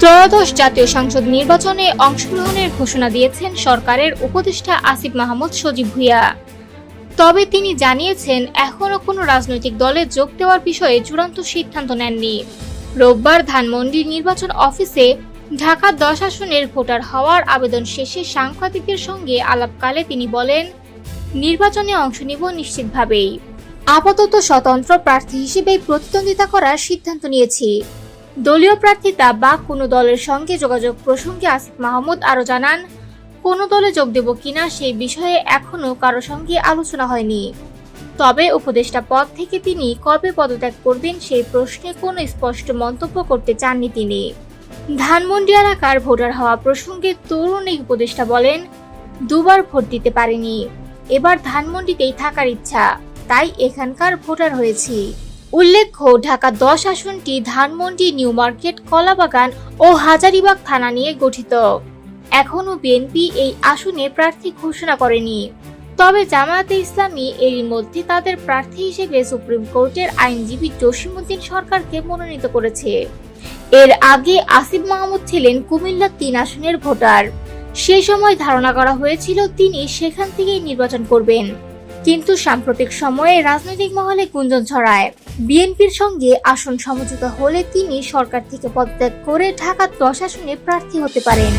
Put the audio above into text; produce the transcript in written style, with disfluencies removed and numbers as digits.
ত্রয়োদশ জাতীয় সংসদ নির্বাচনে অংশগ্রহণের ঘোষণা দিয়েছেন সরকারের উপদেষ্টা আসিফ মাহমুদ সজীব ভুঁইয়া। তবে তিনি জানিয়েছেন এখনও কোনো রাজনৈতিক দলে যোগ দেওয়ার বিষয়ে চূড়ান্ত সিদ্ধান্ত নেননি। রোববার ধানমন্ডি নির্বাচন অফিসে ঢাকা 10 আসনের ভোটার হওয়ার আবেদন শেষে সাংবাদিকদের সঙ্গে আলাপকালে তিনি বলেন, নির্বাচনে অংশ নিব নিশ্চিতভাবেই। আপাতত স্বতন্ত্র প্রার্থী হিসেবেই প্রতিদ্বন্দ্বিতা করার সিদ্ধান্ত নিয়েছি। দলীয় প্রার্থিতা বা কোনো দলের সঙ্গে যোগাযোগ প্রসঙ্গে আসিফ মাহমুদ আরও জানান, কোনো দলে যোগ দেব কিনা সেই বিষয়ে এখনও কারো সঙ্গে আলোচনা হয়নি। তবে উপদেষ্টা পদ থেকে তিনি কবে পদত্যাগ করবেন সেই প্রশ্নে কোনো স্পষ্ট মন্তব্য করতে চাননি তিনি। ধানমন্ডি এলাকার ভোটার হওয়া প্রসঙ্গে তরুণ এই উপদেষ্টা বলেন, দুবার ভোট দিতে পারিনি, এবার ধানমন্ডিতেই থাকার ইচ্ছা, তাই এখানকার ভোটার হয়েছি। উল্লেখ্য, ঢাকা 10 আসনটি ধানমন্ডি, নিউ মার্কেট, কলাবাগান ও হাজারীবাগ থানা নিয়ে গঠিত। এখনও বিএনপি এই আসনে প্রার্থী ঘোষণা করেনি। তবে জামায়াতে ইসলামী এরই মধ্যে তাদের প্রার্থী হিসেবে সুপ্রিম কোর্টের আইনজীবী জসিমউদ্দিন সরকারকে মনোনীত করেছে। এর আগে আসিফ মাহমুদ ছিলেন কুমিল্লা 3 আসনের ভোটার। সেই সময় ধারণা করা হয়েছিল তিনি সেখান থেকেই নির্বাচন করবেন, কিন্তু সাম্প্রতিক সময়ে রাজনৈতিক মহলে গুঞ্জন ছড়ায় বিএনপির সঙ্গে আসন সমঝোতা হলে তিনি সরকার থেকে পদত্যাগ করে ঢাকা 10 আসনে প্রার্থী হতে পারেন।